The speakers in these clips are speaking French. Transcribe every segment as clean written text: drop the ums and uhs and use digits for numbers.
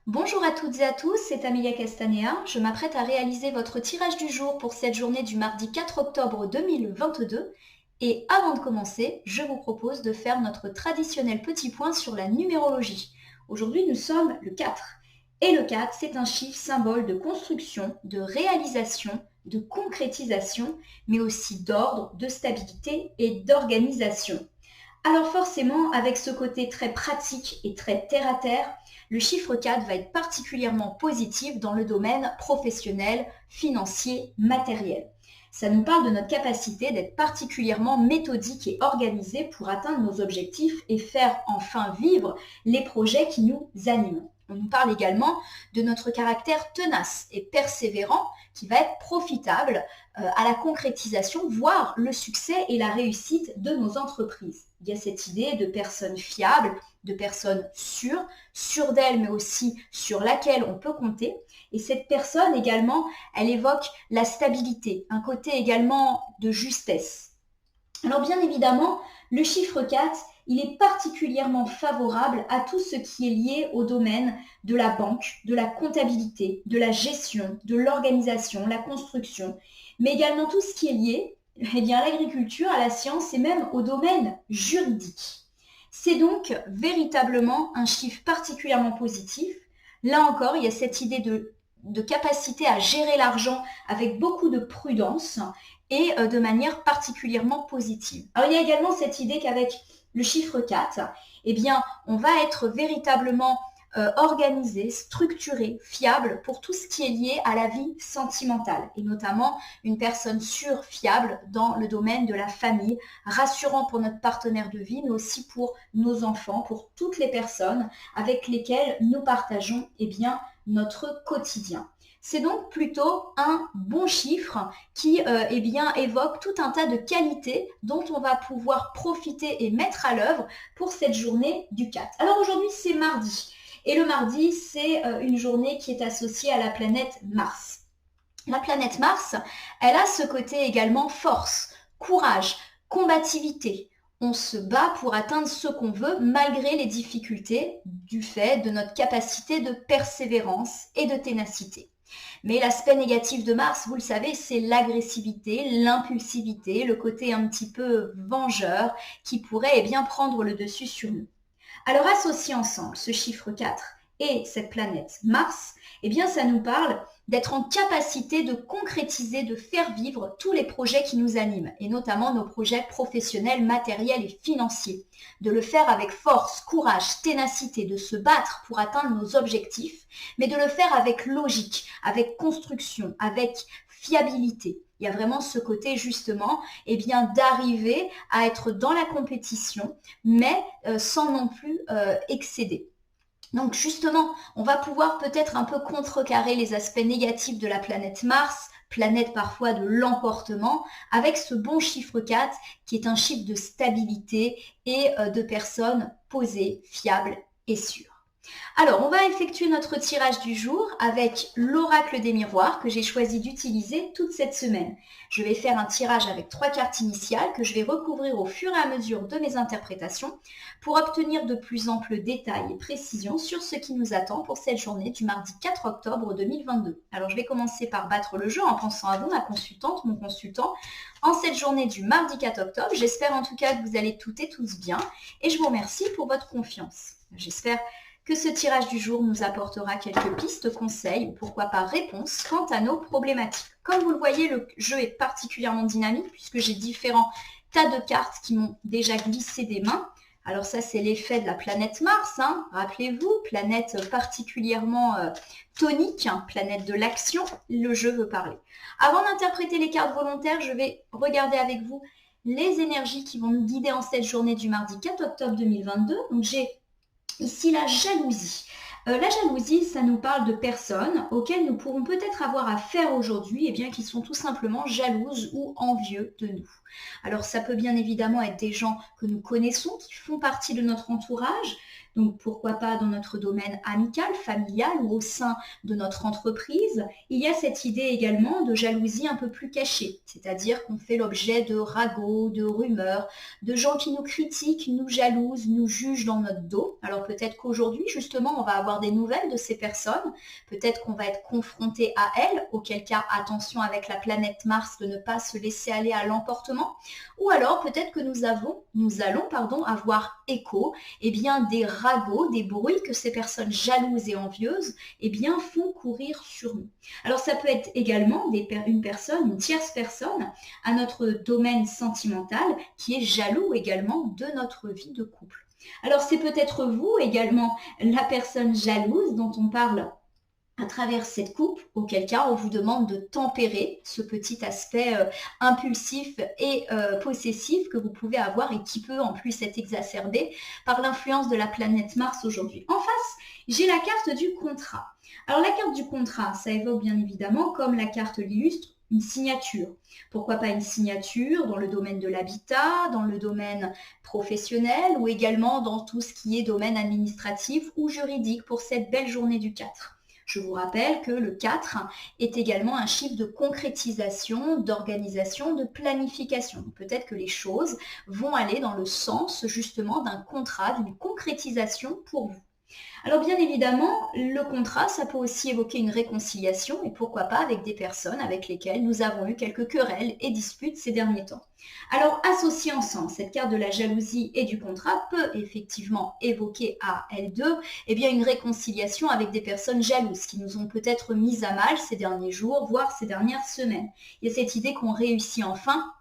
Bonjour à toutes et à tous, c'est Amelia Castanea. Je m'apprête à réaliser votre tirage du jour pour cette journée du mardi 4 octobre 2022. Et avant de commencer, je vous propose de faire notre traditionnel petit point sur la numérologie. Aujourd'hui, nous sommes le 4. Et le 4, c'est un chiffre symbole de construction, de réalisation, de concrétisation, mais aussi d'ordre, de stabilité et d'organisation. Alors forcément, avec ce côté très pratique et très terre-à-terre, le chiffre 4 va être particulièrement positif dans le domaine professionnel, financier, matériel. Ça nous parle de notre capacité d'être particulièrement méthodique et organisé pour atteindre nos objectifs et faire enfin vivre les projets qui nous animent. On nous parle également de notre caractère tenace et persévérant qui va être profitable à la concrétisation, voire le succès et la réussite de nos entreprises. Il y a cette idée de personnes fiables, de personnes sûres d'elles, mais aussi sur laquelle on peut compter. Et cette personne également, elle évoque la stabilité, un côté également de justesse. Alors bien évidemment, le chiffre 4, il est particulièrement favorable à tout ce qui est lié au domaine de la banque, de la comptabilité, de la gestion, de l'organisation, la construction, mais également tout ce qui est lié à l'agriculture, à la science et même au domaine juridique. C'est donc véritablement un chiffre particulièrement positif. Là encore, il y a cette idée de capacité à gérer l'argent avec beaucoup de prudence et de manière particulièrement positive. Alors il y a également cette idée qu'avec le chiffre 4, eh bien, on va être véritablement organisé, structuré, fiable pour tout ce qui est lié à la vie sentimentale et notamment une personne sûre, fiable dans le domaine de la famille, rassurant pour notre partenaire de vie, mais aussi pour nos enfants, pour toutes les personnes avec lesquelles nous partageons notre quotidien. C'est donc plutôt un bon chiffre qui évoque tout un tas de qualités dont on va pouvoir profiter et mettre à l'œuvre pour cette journée du 4. Alors aujourd'hui, c'est mardi. Et le mardi, c'est une journée qui est associée à la planète Mars. La planète Mars, elle a ce côté également force, courage, combativité. On se bat pour atteindre ce qu'on veut malgré les difficultés du fait de notre capacité de persévérance et de ténacité. Mais l'aspect négatif de Mars, vous le savez, c'est l'agressivité, l'impulsivité, le côté un petit peu vengeur qui pourrait prendre le dessus sur nous. Alors associer ensemble ce chiffre 4 et cette planète Mars, ça nous parle d'être en capacité de concrétiser, de faire vivre tous les projets qui nous animent, et notamment nos projets professionnels, matériels et financiers. De le faire avec force, courage, ténacité, de se battre pour atteindre nos objectifs, mais de le faire avec logique, avec construction, avec fiabilité. Il y a vraiment ce côté justement d'arriver à être dans la compétition, mais sans non plus excéder. Donc justement, on va pouvoir peut-être un peu contrecarrer les aspects négatifs de la planète Mars, planète parfois de l'emportement, avec ce bon chiffre 4 qui est un chiffre de stabilité et de personnes posées, fiables et sûres. Alors, on va effectuer notre tirage du jour avec l'oracle des miroirs que j'ai choisi d'utiliser toute cette semaine. Je vais faire un tirage avec 3 cartes initiales que je vais recouvrir au fur et à mesure de mes interprétations pour obtenir de plus amples détails et précisions sur ce qui nous attend pour cette journée du mardi 4 octobre 2022. Alors, je vais commencer par battre le jeu en pensant à vous, ma consultante, mon consultant, en cette journée du mardi 4 octobre. J'espère en tout cas que vous allez toutes et tous bien et je vous remercie pour votre confiance. J'espère que ce tirage du jour nous apportera quelques pistes, conseils ou pourquoi pas réponses quant à nos problématiques. Comme vous le voyez, le jeu est particulièrement dynamique puisque j'ai différents tas de cartes qui m'ont déjà glissé des mains. Alors ça, c'est l'effet de la planète Mars, hein. Rappelez-vous, planète particulièrement tonique, hein, planète de l'action, le jeu veut parler. Avant d'interpréter les cartes volontaires, je vais regarder avec vous les énergies qui vont nous guider en cette journée du mardi 4 octobre 2022. Donc j'ai ici la jalousie. La jalousie, ça nous parle de personnes auxquelles nous pourrons peut-être avoir affaire aujourd'hui, qui sont tout simplement jalouses ou envieux de nous. Alors ça peut bien évidemment être des gens que nous connaissons, qui font partie de notre entourage, Donc pourquoi pas dans notre domaine amical, familial ou au sein de notre entreprise, il y a cette idée également de jalousie un peu plus cachée, c'est-à-dire qu'on fait l'objet de ragots, de rumeurs, de gens qui nous critiquent, nous jalousent, nous jugent dans notre dos. Alors peut-être qu'aujourd'hui, justement, on va avoir des nouvelles de ces personnes, peut-être qu'on va être confronté à elles, auquel cas attention avec la planète Mars de ne pas se laisser aller à l'emportement, ou alors peut-être que nous allons avoir écho des ragots, des bruits que ces personnes jalouses et envieuses font courir sur nous. Alors ça peut être également une tierce personne à notre domaine sentimental qui est jaloux également de notre vie de couple. Alors c'est peut-être vous également la personne jalouse dont on parle à travers cette coupe, auquel cas on vous demande de tempérer ce petit aspect impulsif et possessif que vous pouvez avoir et qui peut en plus être exacerbé par l'influence de la planète Mars aujourd'hui. En face, j'ai la carte du contrat. Alors la carte du contrat, ça évoque bien évidemment, comme la carte l'illustre, une signature. Pourquoi pas une signature dans le domaine de l'habitat, dans le domaine professionnel ou également dans tout ce qui est domaine administratif ou juridique pour cette belle journée du 4. Je vous rappelle que le 4 est également un chiffre de concrétisation, d'organisation, de planification. Peut-être que les choses vont aller dans le sens justement d'un contrat, d'une concrétisation pour vous. Alors bien évidemment, le contrat, ça peut aussi évoquer une réconciliation et pourquoi pas avec des personnes avec lesquelles nous avons eu quelques querelles et disputes ces derniers temps. Alors associer ensemble cette carte de la jalousie et du contrat peut effectivement évoquer à L2 une réconciliation avec des personnes jalouses qui nous ont peut-être mis à mal ces derniers jours, voire ces dernières semaines. Il y a cette idée qu'on réussit enfin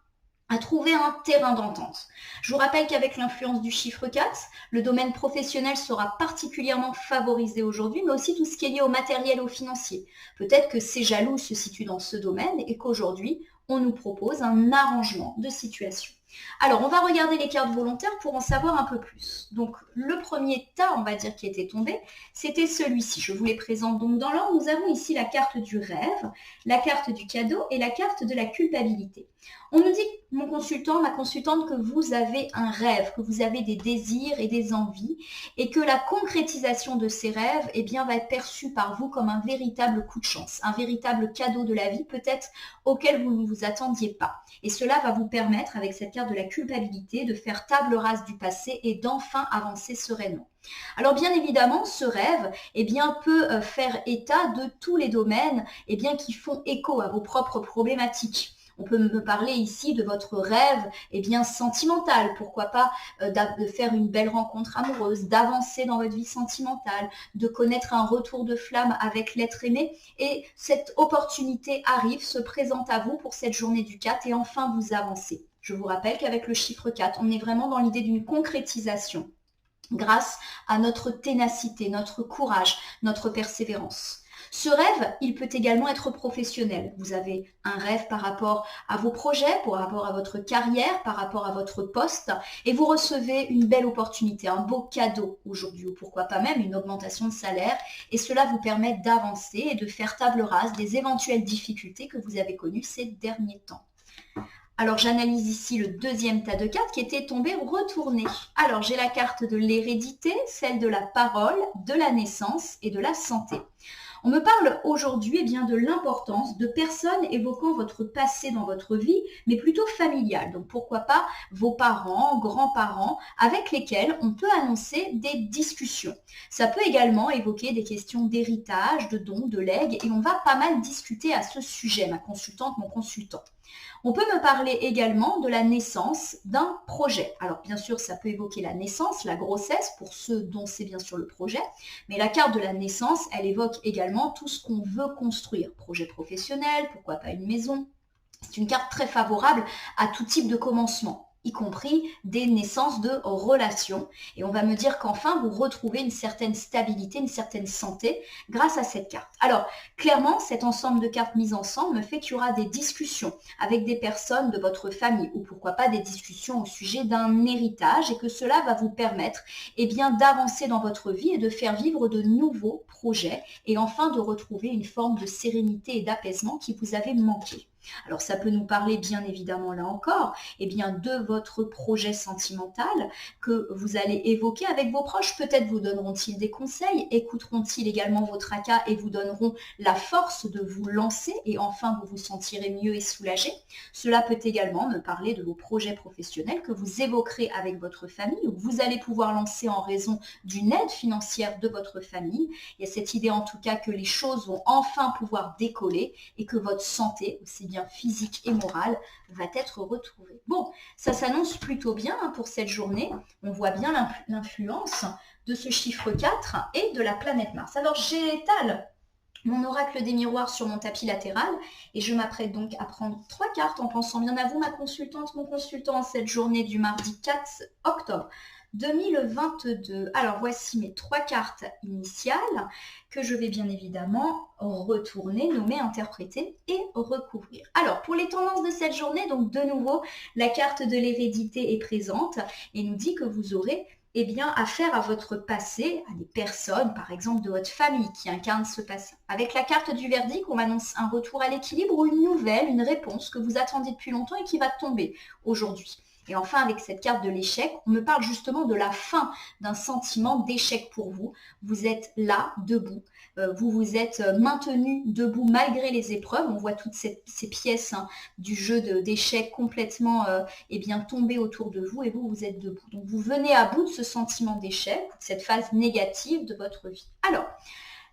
à trouver un terrain d'entente. Je vous rappelle qu'avec l'influence du chiffre 4, le domaine professionnel sera particulièrement favorisé aujourd'hui, mais aussi tout ce qui est lié au matériel et au financier. Peut-être que ces jaloux se situent dans ce domaine et qu'aujourd'hui, on nous propose un arrangement de situation. Alors, on va regarder les cartes volontaires pour en savoir un peu plus. Donc, le premier tas, on va dire, qui était tombé, c'était celui-ci. Je vous les présente donc dans l'ordre. Nous avons ici la carte du rêve, la carte du cadeau et la carte de la culpabilité. On nous dit, mon consultant, ma consultante, que vous avez un rêve, que vous avez des désirs et des envies et que la concrétisation de ces rêves va être perçue par vous comme un véritable coup de chance, un véritable cadeau de la vie, peut-être auquel vous ne vous attendiez pas. Et cela va vous permettre, avec cette carte de la culpabilité, de faire table rase du passé et d'enfin avancer sereinement. Alors bien évidemment, ce rêve peut faire état de tous les domaines qui font écho à vos propres problématiques. On peut me parler ici de votre rêve sentimental, pourquoi pas de faire une belle rencontre amoureuse, d'avancer dans votre vie sentimentale, de connaître un retour de flamme avec l'être aimé. Et cette opportunité arrive, se présente à vous pour cette journée du 4 et enfin vous avancez. Je vous rappelle qu'avec le chiffre 4, on est vraiment dans l'idée d'une concrétisation grâce à notre ténacité, notre courage, notre persévérance. Ce rêve, il peut également être professionnel. Vous avez un rêve par rapport à vos projets, par rapport à votre carrière, par rapport à votre poste, et vous recevez une belle opportunité, un beau cadeau aujourd'hui, ou pourquoi pas même une augmentation de salaire, et cela vous permet d'avancer et de faire table rase des éventuelles difficultés que vous avez connues ces derniers temps. Alors j'analyse ici le deuxième tas de cartes qui était tombé retourné. Alors j'ai la carte de l'hérédité, celle de la parole, de la naissance et de la santé. On me parle aujourd'hui de l'importance de personnes évoquant votre passé dans votre vie, mais plutôt familial. Donc pourquoi pas vos parents, grands-parents, avec lesquels on peut annoncer des discussions. Ça peut également évoquer des questions d'héritage, de dons, de legs, et on va pas mal discuter à ce sujet, ma consultante, mon consultant. On peut me parler également de la naissance d'un projet. Alors bien sûr, ça peut évoquer la naissance, la grossesse, pour ceux dont c'est bien sûr le projet, mais la carte de la naissance, elle évoque également tout ce qu'on veut construire. Projet professionnel, pourquoi pas une maison. C'est une carte très favorable à tout type de commencement, y compris des naissances de relations. Et on va me dire qu'enfin, vous retrouvez une certaine stabilité, une certaine santé grâce à cette carte. Alors, clairement, cet ensemble de cartes mises ensemble me fait qu'il y aura des discussions avec des personnes de votre famille ou pourquoi pas des discussions au sujet d'un héritage et que cela va vous permettre d'avancer dans votre vie et de faire vivre de nouveaux projets et enfin de retrouver une forme de sérénité et d'apaisement qui vous avait manqué. Alors ça peut nous parler bien évidemment là encore de votre projet sentimental que vous allez évoquer avec vos proches. Peut-être vous donneront-ils des conseils, écouteront-ils également vos tracas et vous donneront la force de vous lancer et enfin vous vous sentirez mieux et soulagé. Cela peut également me parler de vos projets professionnels que vous évoquerez avec votre famille ou que vous allez pouvoir lancer en raison d'une aide financière de votre famille. Il y a cette idée en tout cas que les choses vont enfin pouvoir décoller et que votre santé, aussi bien physique et morale, va être retrouvée. Bon, ça s'annonce plutôt bien pour cette journée. On voit bien l'influence de ce chiffre 4 et de la planète Mars. Alors j'étale mon oracle des miroirs sur mon tapis latéral et je m'apprête donc à prendre 3 cartes en pensant bien à vous, ma consultante, mon consultant, en cette journée du mardi 4 octobre 2022. Alors voici mes 3 cartes initiales que je vais bien évidemment retourner, nommer, interpréter et recouvrir. Alors pour les tendances de cette journée, donc de nouveau, la carte de l'hérédité est présente et nous dit que vous aurez affaire à votre passé, à des personnes, par exemple, de votre famille qui incarnent ce passé. Avec la carte du verdict, on m'annonce un retour à l'équilibre ou une nouvelle, une réponse que vous attendiez depuis longtemps et qui va tomber aujourd'hui. Et enfin, avec cette carte de l'échec, on me parle justement de la fin d'un sentiment d'échec pour vous. Vous êtes là, debout. Vous vous êtes maintenu debout malgré les épreuves. On voit toutes ces pièces du jeu d'échecs complètement tomber autour de vous et vous êtes debout. Donc vous venez à bout de ce sentiment d'échec, de cette phase négative de votre vie. Alors,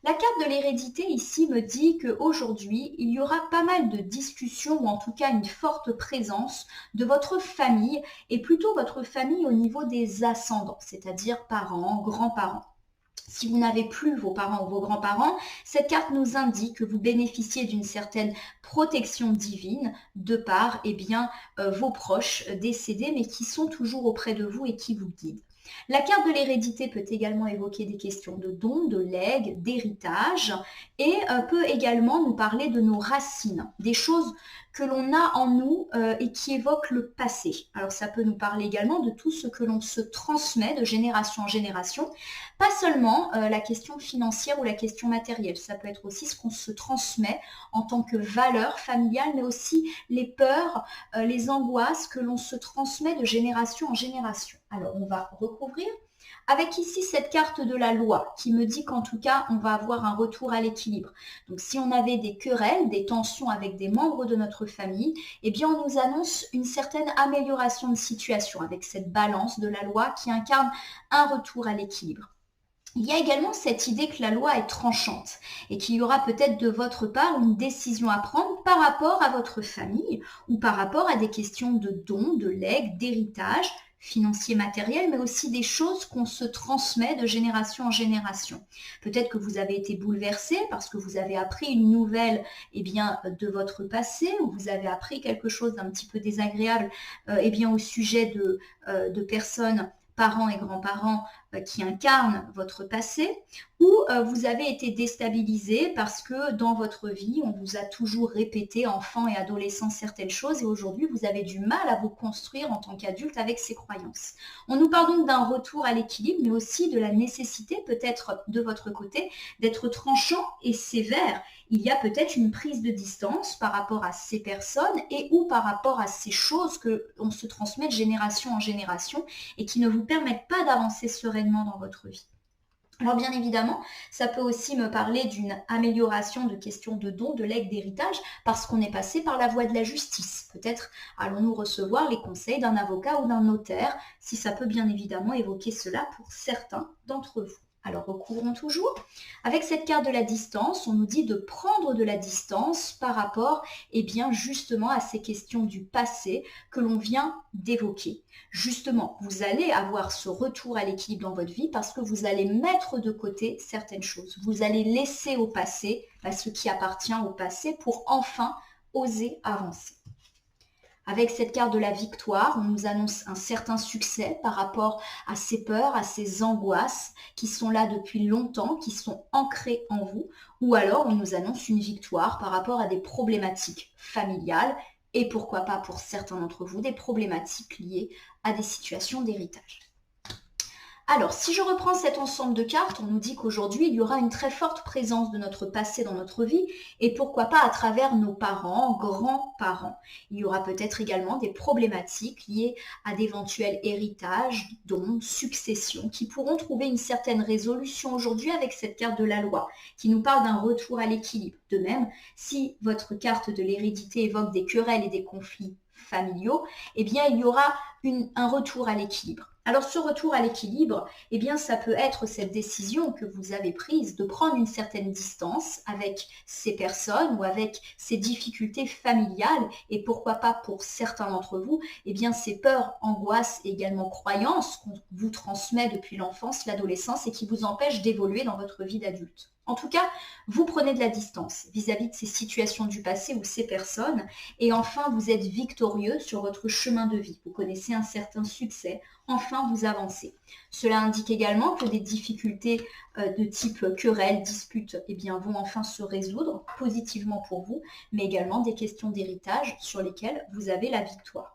la carte de l'hérédité ici me dit qu'aujourd'hui, il y aura pas mal de discussions ou en tout cas une forte présence de votre famille et plutôt votre famille au niveau des ascendants, c'est-à-dire parents, grands-parents. Si vous n'avez plus vos parents ou vos grands-parents, cette carte nous indique que vous bénéficiez d'une certaine protection divine de par vos proches décédés mais qui sont toujours auprès de vous et qui vous guident. La carte de l'hérédité peut également évoquer des questions de dons, de legs, d'héritage et peut également nous parler de nos racines, des choses que l'on a en nous et qui évoquent le passé. Alors ça peut nous parler également de tout ce que l'on se transmet de génération en génération, pas seulement la question financière ou la question matérielle, ça peut être aussi ce qu'on se transmet en tant que valeur familiale, mais aussi les peurs, les angoisses que l'on se transmet de génération en génération. Alors on va recouvrir avec ici cette carte de la loi qui me dit qu'en tout cas, on va avoir un retour à l'équilibre. Donc si on avait des querelles, des tensions avec des membres de notre famille, on nous annonce une certaine amélioration de situation avec cette balance de la loi qui incarne un retour à l'équilibre. Il y a également cette idée que la loi est tranchante et qu'il y aura peut-être de votre part une décision à prendre par rapport à votre famille ou par rapport à des questions de dons, de legs, d'héritage, financier, matériel, mais aussi des choses qu'on se transmet de génération en génération. Peut-être que vous avez été bouleversé parce que vous avez appris une nouvelle de votre passé ou vous avez appris quelque chose d'un petit peu désagréable au sujet de personnes, parents et grands-parents qui incarnent votre passé, ou vous avez été déstabilisé parce que dans votre vie, on vous a toujours répété, enfant et adolescent, certaines choses, et aujourd'hui, vous avez du mal à vous construire en tant qu'adulte avec ces croyances. On nous parle donc d'un retour à l'équilibre, mais aussi de la nécessité, peut-être de votre côté, d'être tranchant et sévère. Il y a peut-être une prise de distance par rapport à ces personnes et ou par rapport à ces choses que l'on se transmet de génération en génération et qui ne vous permettent pas d'avancer sereinement dans votre vie. Alors bien évidemment, ça peut aussi me parler d'une amélioration de questions de dons, de legs, d'héritage, parce qu'on est passé par la voie de la justice. Peut-être allons-nous recevoir les conseils d'un avocat ou d'un notaire, si ça peut bien évidemment évoquer cela pour certains d'entre vous. Alors recouvrons toujours. Avec cette carte de la distance, on nous dit de prendre de la distance par rapport justement à ces questions du passé que l'on vient d'évoquer. Justement, vous allez avoir ce retour à l'équilibre dans votre vie parce que vous allez mettre de côté certaines choses. Vous allez laisser au passé ce qui appartient au passé pour enfin oser avancer. Avec cette carte de la victoire, on nous annonce un certain succès par rapport à ces peurs, à ces angoisses qui sont là depuis longtemps, qui sont ancrées en vous, ou alors on nous annonce une victoire par rapport à des problématiques familiales et pourquoi pas pour certains d'entre vous, des problématiques liées à des situations d'héritage. Alors, si je reprends cet ensemble de cartes, on nous dit qu'aujourd'hui, il y aura une très forte présence de notre passé dans notre vie et pourquoi pas à travers nos parents, grands-parents. Il y aura peut-être également des problématiques liées à d'éventuels héritages, dons, successions qui pourront trouver une certaine résolution aujourd'hui avec cette carte de la loi qui nous parle d'un retour à l'équilibre. De même, si votre carte de l'hérédité évoque des querelles et des conflits familiaux, eh bien, il y aura un retour à l'équilibre. Alors, ce retour à l'équilibre, eh bien, ça peut être cette décision que vous avez prise de prendre une certaine distance avec ces personnes ou avec ces difficultés familiales et pourquoi pas pour certains d'entre vous, eh bien, ces peurs, angoisses et également croyances qu'on vous transmet depuis l'enfance, l'adolescence et qui vous empêchent d'évoluer dans votre vie d'adulte. En tout cas, vous prenez de la distance vis-à-vis de ces situations du passé ou ces personnes et enfin, vous êtes victorieux sur votre chemin de vie. Vous connaissez un certain succès, enfin, vous avancez. Cela indique également que des difficultés de type querelle, dispute, eh bien, vont enfin se résoudre positivement pour vous, mais également des questions d'héritage sur lesquelles vous avez la victoire.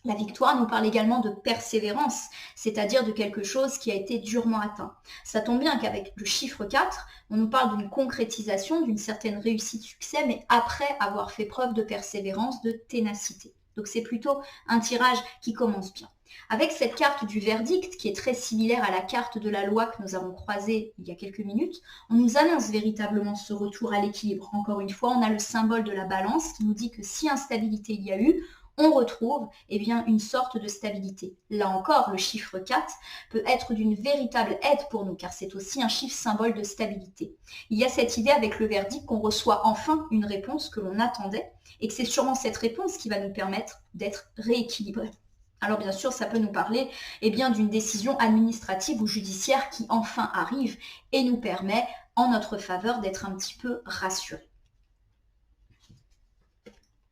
La victoire nous parle également de persévérance, c'est-à-dire de quelque chose qui a été durement atteint. Ça tombe bien qu'avec le chiffre 4, on nous parle d'une concrétisation, d'une certaine réussite-succès, mais après avoir fait preuve de persévérance, de ténacité. Donc c'est plutôt un tirage qui commence bien. Avec cette carte du verdict, qui est très similaire à la carte de la loi que nous avons croisée il y a quelques minutes, on nous annonce véritablement ce retour à l'équilibre. Encore une fois, on a le symbole de la balance qui nous dit que si instabilité il y a eu, on retrouve eh bien, une sorte de stabilité. Là encore, le chiffre 4 peut être d'une véritable aide pour nous, car c'est aussi un chiffre symbole de stabilité. Il y a cette idée avec le verdict qu'on reçoit enfin une réponse que l'on attendait, et que c'est sûrement cette réponse qui va nous permettre d'être rééquilibrés. Alors bien sûr, ça peut nous parler eh bien, d'une décision administrative ou judiciaire qui enfin arrive et nous permet, en notre faveur, d'être un petit peu rassurés.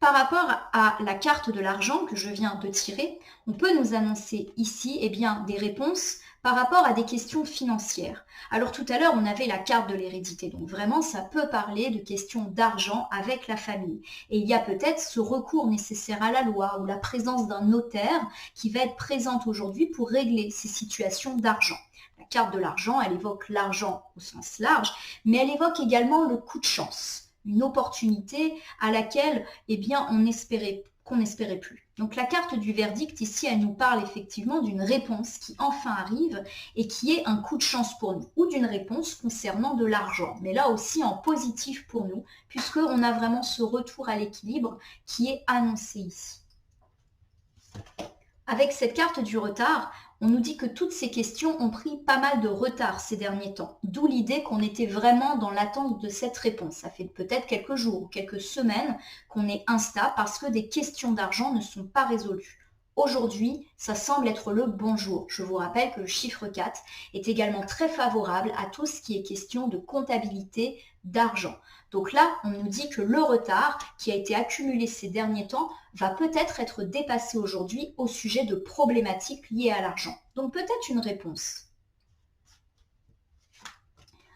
Par rapport à la carte de l'argent que je viens de tirer, on peut nous annoncer ici eh bien, des réponses par rapport à des questions financières. Alors tout à l'heure, on avait la carte de l'hérédité, donc vraiment, ça peut parler de questions d'argent avec la famille. Et il y a peut-être ce recours nécessaire à la loi ou la présence d'un notaire qui va être présente aujourd'hui pour régler ces situations d'argent. La carte de l'argent, elle évoque l'argent au sens large, mais elle évoque également le coup de chance. Une opportunité à laquelle eh bien, qu'on n'espérait plus. Donc la carte du verdict ici, elle nous parle effectivement d'une réponse qui enfin arrive et qui est un coup de chance pour nous, ou d'une réponse concernant de l'argent, mais là aussi en positif pour nous, puisqu'on a vraiment ce retour à l'équilibre qui est annoncé ici. Avec cette carte du retard, on nous dit que toutes ces questions ont pris pas mal de retard ces derniers temps, d'où l'idée qu'on était vraiment dans l'attente de cette réponse. Ça fait peut-être quelques jours ou quelques semaines qu'on est insta parce que des questions d'argent ne sont pas résolues. Aujourd'hui, ça semble être le bon jour. Je vous rappelle que le chiffre 4 est également très favorable à tout ce qui est question de comptabilité d'argent. Donc là, on nous dit que le retard qui a été accumulé ces derniers temps va peut-être être dépassé aujourd'hui au sujet de problématiques liées à l'argent. Donc peut-être une réponse.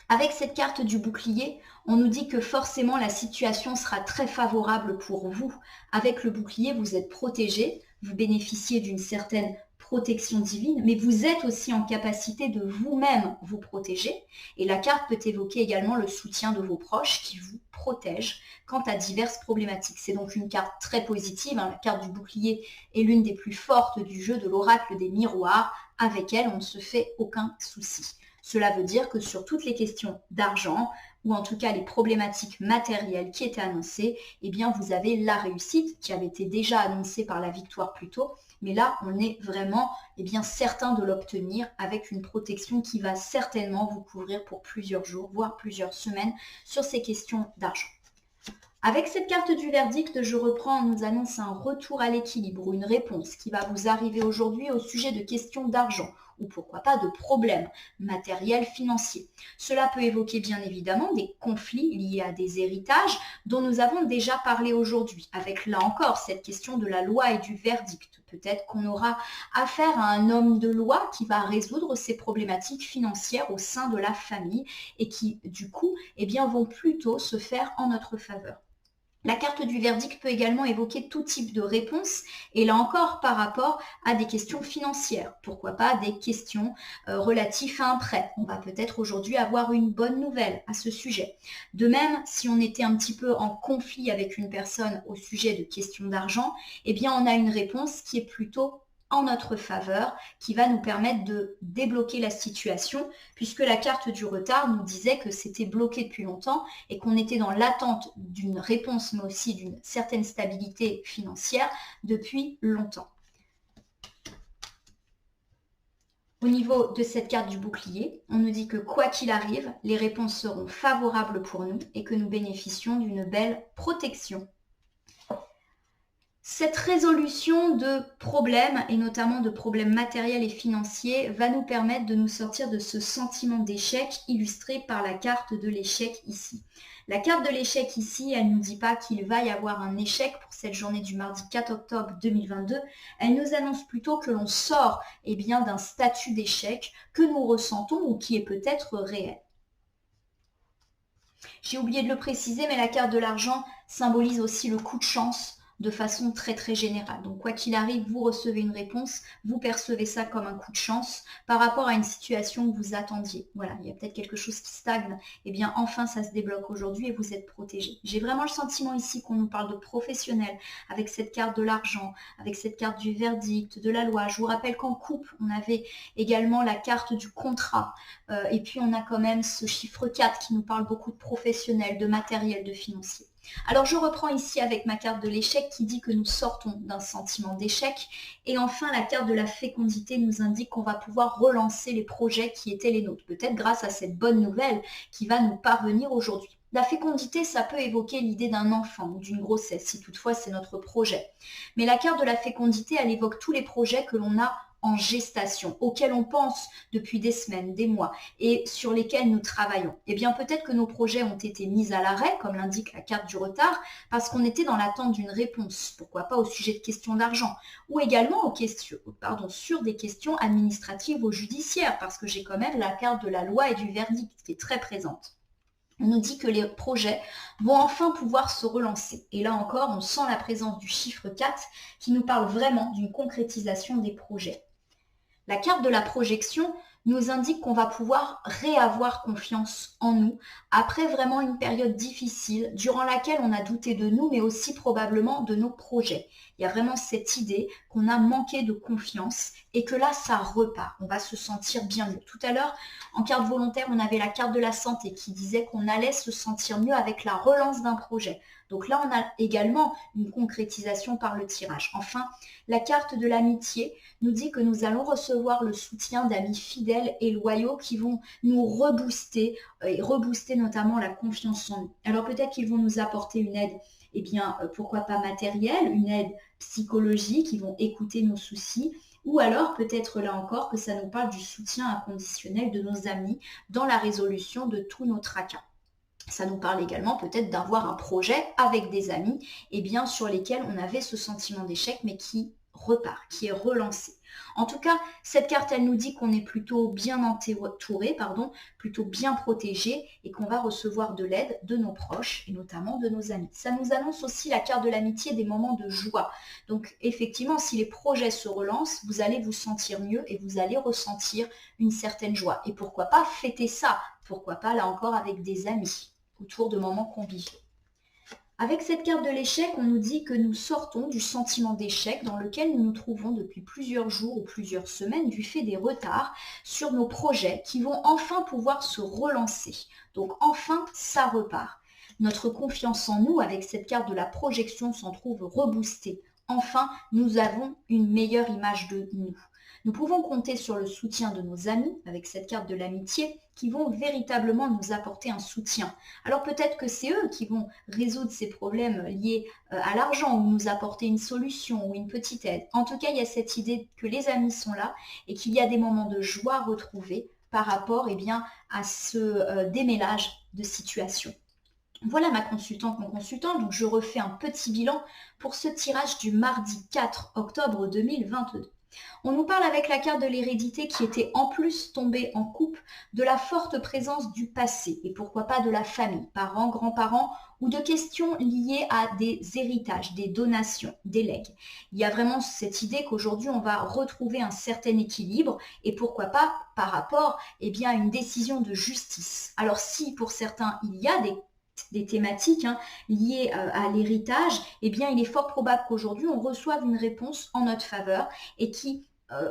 Avec cette carte du bouclier, on nous dit que forcément la situation sera très favorable pour vous. Avec le bouclier, vous êtes protégé, vous bénéficiez d'une certaine protection divine, mais vous êtes aussi en capacité de vous-même vous protéger. Et la carte peut évoquer également le soutien de vos proches qui vous protègent quant à diverses problématiques. C'est donc une carte très positive. La carte du bouclier est l'une des plus fortes du jeu de l'oracle des miroirs. Avec elle, on ne se fait aucun souci. Cela veut dire que sur toutes les questions d'argent, ou en tout cas les problématiques matérielles qui étaient annoncées, eh bien vous avez la réussite qui avait été déjà annoncée par la victoire plus tôt, mais là on est vraiment bien certain de l'obtenir avec une protection qui va certainement vous couvrir pour plusieurs jours, voire plusieurs semaines sur ces questions d'argent. Avec cette carte du verdict, je reprends, on nous annonce un retour à l'équilibre ou une réponse qui va vous arriver aujourd'hui au sujet de questions d'argent ou pourquoi pas de problèmes matériels, financiers. Cela peut évoquer bien évidemment des conflits liés à des héritages dont nous avons déjà parlé aujourd'hui, avec là encore cette question de la loi et du verdict. Peut-être qu'on aura affaire à un homme de loi qui va résoudre ces problématiques financières au sein de la famille et qui, du coup, vont plutôt se faire en notre faveur. La carte du verdict peut également évoquer tout type de réponse, et là encore par rapport à des questions financières. Pourquoi pas des questions relatives à un prêt. On va peut-être aujourd'hui avoir une bonne nouvelle à ce sujet. De même, si on était un petit peu en conflit avec une personne au sujet de questions d'argent, eh bien on a une réponse qui est plutôt en notre faveur, qui va nous permettre de débloquer la situation, puisque la carte du retard nous disait que c'était bloqué depuis longtemps et qu'on était dans l'attente d'une réponse, mais aussi d'une certaine stabilité financière depuis longtemps. Au niveau de cette carte du bouclier, on nous dit que quoi qu'il arrive, les réponses seront favorables pour nous et que nous bénéficions d'une belle protection. Cette résolution de problèmes, et notamment de problèmes matériels et financiers, va nous permettre de nous sortir de ce sentiment d'échec illustré par la carte de l'échec ici. La carte de l'échec ici, elle ne nous dit pas qu'il va y avoir un échec pour cette journée du mardi 4 octobre 2022. Elle nous annonce plutôt que l'on sort d'un statut d'échec que nous ressentons ou qui est peut-être réel. J'ai oublié de le préciser, mais la carte de l'argent symbolise aussi le coup de chance, de façon très très générale. Donc quoi qu'il arrive, vous recevez une réponse, vous percevez ça comme un coup de chance par rapport à une situation que vous attendiez. Voilà, il y a peut-être quelque chose qui stagne, et bien enfin ça se débloque aujourd'hui et vous êtes protégé. J'ai vraiment le sentiment ici qu'on nous parle de professionnel avec cette carte de l'argent, avec cette carte du verdict, de la loi. Je vous rappelle qu'en couple, on avait également la carte du contrat et puis on a quand même ce chiffre 4 qui nous parle beaucoup de professionnel, de matériel, de financier. Alors je reprends ici avec ma carte de l'échec qui dit que nous sortons d'un sentiment d'échec. Et enfin, la carte de la fécondité nous indique qu'on va pouvoir relancer les projets qui étaient les nôtres, peut-être grâce à cette bonne nouvelle qui va nous parvenir aujourd'hui. La fécondité, ça peut évoquer l'idée d'un enfant ou d'une grossesse, si toutefois c'est notre projet. Mais la carte de la fécondité, elle évoque tous les projets que l'on a en gestation, auxquels on pense depuis des semaines, des mois, et sur lesquels nous travaillons. Eh bien, peut-être que nos projets ont été mis à l'arrêt, comme l'indique la carte du retard, parce qu'on était dans l'attente d'une réponse, pourquoi pas au sujet de questions d'argent, ou également sur des questions administratives ou judiciaires, parce que j'ai quand même la carte de la loi et du verdict qui est très présente. On nous dit que les projets vont enfin pouvoir se relancer. Et là encore, on sent la présence du chiffre 4 qui nous parle vraiment d'une concrétisation des projets. La carte de la projection nous indique qu'on va pouvoir réavoir confiance en nous après vraiment une période difficile durant laquelle on a douté de nous mais aussi probablement de nos projets. Il y a vraiment cette idée qu'on a manqué de confiance et que là ça repart, on va se sentir bien mieux. Tout à l'heure, en carte volontaire, on avait la carte de la santé qui disait qu'on allait se sentir mieux avec la relance d'un projet. Donc là, on a également une concrétisation par le tirage. Enfin, la carte de l'amitié nous dit que nous allons recevoir le soutien d'amis fidèles et loyaux qui vont nous rebooster et rebooster notamment la confiance en nous. Alors peut-être qu'ils vont nous apporter une aide, pourquoi pas matérielle, une aide psychologique, ils vont écouter nos soucis, ou alors peut-être là encore que ça nous parle du soutien inconditionnel de nos amis dans la résolution de tous nos tracas. Ça nous parle également peut-être d'avoir un projet avec des amis sur lesquels on avait ce sentiment d'échec mais qui repart, qui est relancé. En tout cas, cette carte, elle nous dit qu'on est plutôt bien entouré, plutôt bien protégé et qu'on va recevoir de l'aide de nos proches et notamment de nos amis. Ça nous annonce aussi la carte de l'amitié des moments de joie. Donc effectivement, si les projets se relancent, vous allez vous sentir mieux et vous allez ressentir une certaine joie. Et pourquoi pas fêter ça? Pourquoi pas là encore avec des amis autour de moments conviviaux. Avec cette carte de l'échec, on nous dit que nous sortons du sentiment d'échec dans lequel nous nous trouvons depuis plusieurs jours ou plusieurs semaines du fait des retards sur nos projets qui vont enfin pouvoir se relancer. Donc enfin, ça repart. Notre confiance en nous avec cette carte de la projection s'en trouve reboostée. Enfin, nous avons une meilleure image de nous. Nous pouvons compter sur le soutien de nos amis, avec cette carte de l'amitié, qui vont véritablement nous apporter un soutien. Alors peut-être que c'est eux qui vont résoudre ces problèmes liés à l'argent, ou nous apporter une solution ou une petite aide. En tout cas, il y a cette idée que les amis sont là et qu'il y a des moments de joie retrouvés par rapport à ce démêlage de situation. Voilà ma consultante, mon consultant, donc je refais un petit bilan pour ce tirage du mardi 4 octobre 2022. On nous parle avec la carte de l'hérédité qui était en plus tombée en coupe de la forte présence du passé et pourquoi pas de la famille, parents, grands-parents ou de questions liées à des héritages, des donations, des legs. Il y a vraiment cette idée qu'aujourd'hui on va retrouver un certain équilibre et pourquoi pas par rapport à une décision de justice. Alors si pour certains il y a des thématiques liées à l'héritage, il est fort probable qu'aujourd'hui on reçoive une réponse en notre faveur et qui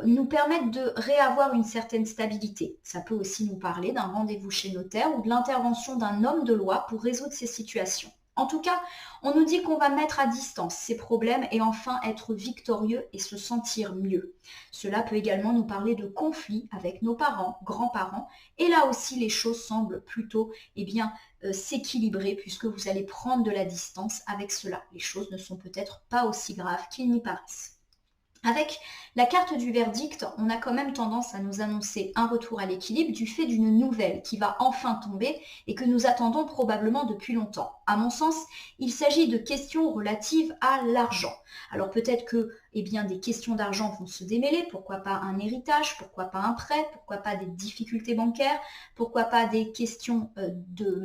nous permettent de réavoir une certaine stabilité. Ça peut aussi nous parler d'un rendez-vous chez notaire ou de l'intervention d'un homme de loi pour résoudre ces situations. En tout cas, on nous dit qu'on va mettre à distance ces problèmes et enfin être victorieux et se sentir mieux. Cela peut également nous parler de conflits avec nos parents, grands-parents, et là aussi les choses semblent plutôt s'équilibrer puisque vous allez prendre de la distance avec cela. Les choses ne sont peut-être pas aussi graves qu'il n'y paraissent. Avec la carte du verdict, on a quand même tendance à nous annoncer un retour à l'équilibre du fait d'une nouvelle qui va enfin tomber et que nous attendons probablement depuis longtemps. À mon sens, il s'agit de questions relatives à l'argent. Alors peut-être que des questions d'argent vont se démêler, pourquoi pas un héritage, pourquoi pas un prêt, pourquoi pas des difficultés bancaires, pourquoi pas des questions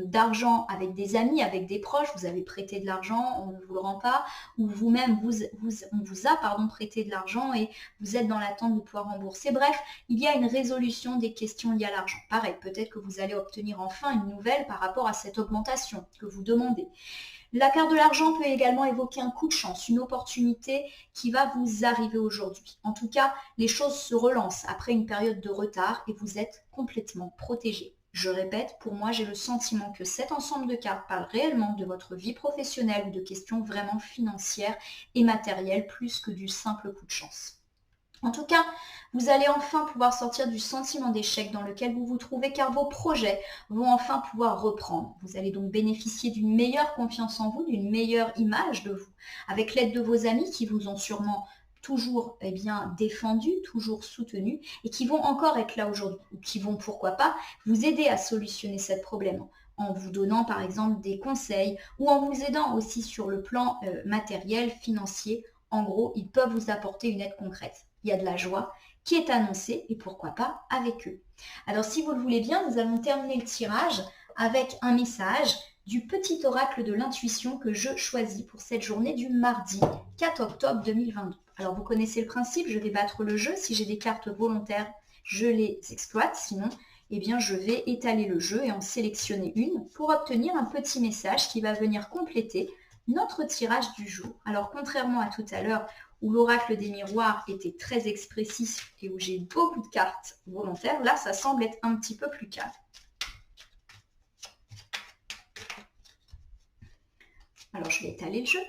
d'argent avec des amis, avec des proches, vous avez prêté de l'argent, on ne vous le rend pas, ou vous-même, on vous a prêté de l'argent et vous êtes dans l'attente de pouvoir rembourser. Bref, il y a une résolution des questions liées à l'argent. Pareil, peut-être que vous allez obtenir enfin une nouvelle par rapport à cette augmentation que vous demandez. La carte de l'argent peut également évoquer un coup de chance, une opportunité qui va vous arriver aujourd'hui. En tout cas, les choses se relancent après une période de retard et vous êtes complètement protégé. Je répète, pour moi, j'ai le sentiment que cet ensemble de cartes parle réellement de votre vie professionnelle ou de questions vraiment financières et matérielles plus que du simple coup de chance. En tout cas, vous allez enfin pouvoir sortir du sentiment d'échec dans lequel vous vous trouvez car vos projets vont enfin pouvoir reprendre. Vous allez donc bénéficier d'une meilleure confiance en vous, d'une meilleure image de vous, avec l'aide de vos amis qui vous ont sûrement toujours défendu, toujours soutenu et qui vont encore être là aujourd'hui ou qui vont pourquoi pas vous aider à solutionner ce problème en vous donnant par exemple des conseils ou en vous aidant aussi sur le plan matériel, financier. En gros, ils peuvent vous apporter une aide concrète. Il y a de la joie qui est annoncée et pourquoi pas avec eux. Alors si vous le voulez bien, nous allons terminer le tirage avec un message du petit oracle de l'intuition que je choisis pour cette journée du mardi 4 octobre 2022. Alors vous connaissez le principe, je vais battre le jeu. Si j'ai des cartes volontaires, je les exploite. Sinon, je vais étaler le jeu et en sélectionner une pour obtenir un petit message qui va venir compléter notre tirage du jour. Alors contrairement à tout à l'heure où l'oracle des miroirs était très expressif et où j'ai beaucoup de cartes volontaires, là ça semble être un petit peu plus calme. Alors je vais étaler le jeu.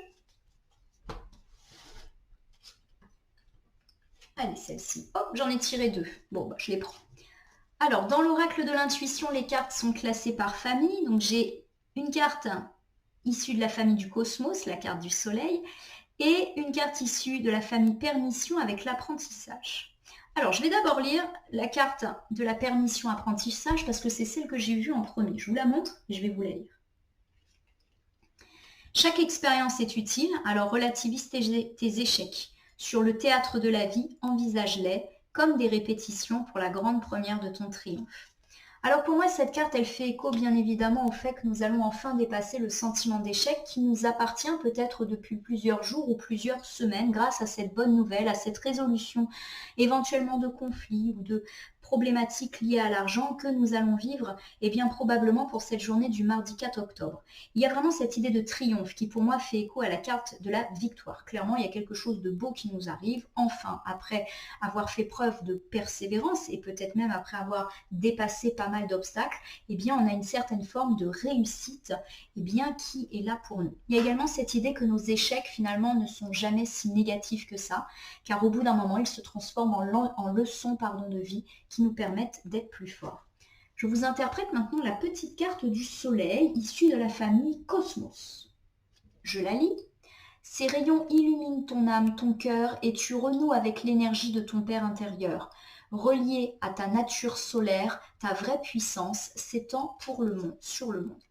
Allez, celle-ci, hop, j'en ai tiré deux. Bon, je les prends. Alors, dans l'oracle de l'intuition, les cartes sont classées par famille. Donc j'ai une carte issue de la famille du cosmos, la carte du soleil, et une carte issue de la famille permission avec l'apprentissage. Alors, je vais d'abord lire la carte de la permission apprentissage parce que c'est celle que j'ai vue en premier. Je vous la montre et je vais vous la lire. Chaque expérience est utile, alors relativise tes échecs. Sur le théâtre de la vie, envisage-les comme des répétitions pour la grande première de ton triomphe. Alors pour moi, cette carte, elle fait écho bien évidemment au fait que nous allons enfin dépasser le sentiment d'échec qui nous appartient peut-être depuis plusieurs jours ou plusieurs semaines grâce à cette bonne nouvelle, à cette résolution éventuellement de conflits ou de problématiques liées à l'argent que nous allons vivre probablement pour cette journée du mardi 4 octobre. Il y a vraiment cette idée de triomphe qui pour moi fait écho à la carte de la victoire. Clairement, il y a quelque chose de beau qui nous arrive, enfin, après avoir fait preuve de persévérance et peut-être même après avoir dépassé pas mal d'obstacles, on a une certaine forme de réussite qui est là pour nous. Il y a également cette idée que nos échecs finalement ne sont jamais si négatifs que ça, car au bout d'un moment, ils se transforment en leçons de vie qui nous permettent d'être plus forts. Je vous interprète maintenant la petite carte du soleil issue de la famille Cosmos. Je la lis. Ces rayons illuminent ton âme, ton cœur et tu renoues avec l'énergie de ton Père intérieur. Relié à ta nature solaire, ta vraie puissance s'étend sur le monde.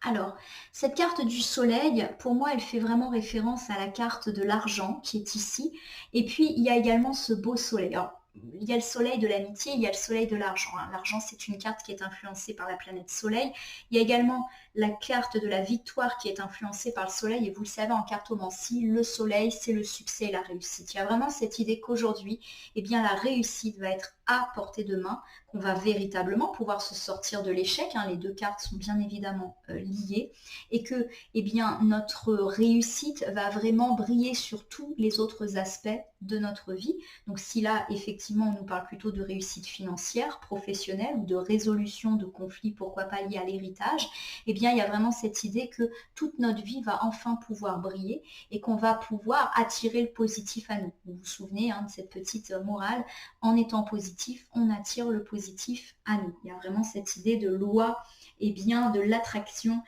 Alors, cette carte du soleil, pour moi, elle fait vraiment référence à la carte de l'argent qui est ici. Et puis, il y a également ce beau soleil. Alors, il y a le soleil de l'amitié, il y a le soleil de l'argent, hein. L'argent, c'est une carte qui est influencée par la planète soleil. Il y a également la carte de la victoire qui est influencée par le soleil. Et vous le savez, en cartomancie, le soleil, c'est le succès et la réussite. Il y a vraiment cette idée qu'aujourd'hui, eh bien, la réussite va être à portée de main, qu'on va véritablement pouvoir se sortir de l'échec, hein. Les deux cartes sont bien évidemment liées, et que eh bien, notre réussite va vraiment briller sur tous les autres aspects de notre vie. Donc si là, effectivement, on nous parle plutôt de réussite financière, professionnelle ou de résolution de conflits, pourquoi pas liés à l'héritage, eh bien, il y a vraiment cette idée que toute notre vie va enfin pouvoir briller et qu'on va pouvoir attirer le positif à nous. Vous vous souvenez, hein, de cette petite morale, en étant positif, on attire le positif à nous. Il y a vraiment cette idée de loi et bien de l'attraction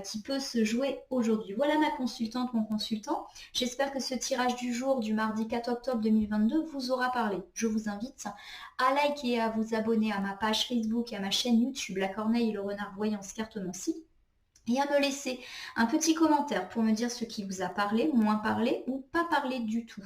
qui peut se jouer aujourd'hui. Voilà ma consultante, mon consultant. J'espère que ce tirage du jour du mardi 4 octobre 2022 vous aura parlé. Je vous invite à liker et à vous abonner à ma page Facebook et à ma chaîne YouTube La Corneille et le Renard Voyance Cartomancie, et à me laisser un petit commentaire pour me dire ce qui vous a parlé, moins parlé ou pas parlé du tout.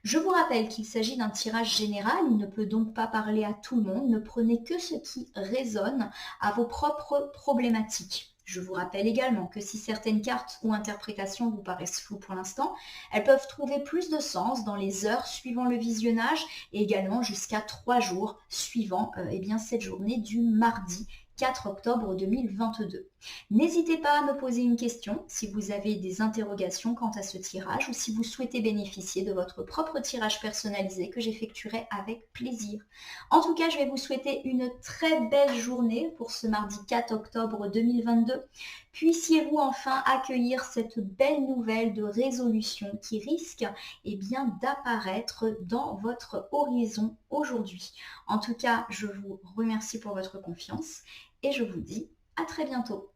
Je vous rappelle qu'il s'agit d'un tirage général, il ne peut donc pas parler à tout le monde, ne prenez que ce qui résonne à vos propres problématiques. Je vous rappelle également que si certaines cartes ou interprétations vous paraissent floues pour l'instant, elles peuvent trouver plus de sens dans les heures suivant le visionnage et également jusqu'à 3 jours suivant cette journée du mardi 4 octobre 2022. N'hésitez pas à me poser une question si vous avez des interrogations quant à ce tirage ou si vous souhaitez bénéficier de votre propre tirage personnalisé que j'effectuerai avec plaisir. En tout cas, je vais vous souhaiter une très belle journée pour ce mardi 4 octobre 2022. Puissiez-vous enfin accueillir cette belle nouvelle de résolution qui risque d'apparaître dans votre horizon aujourd'hui. En tout cas, je vous remercie pour votre confiance et je vous dis à très bientôt.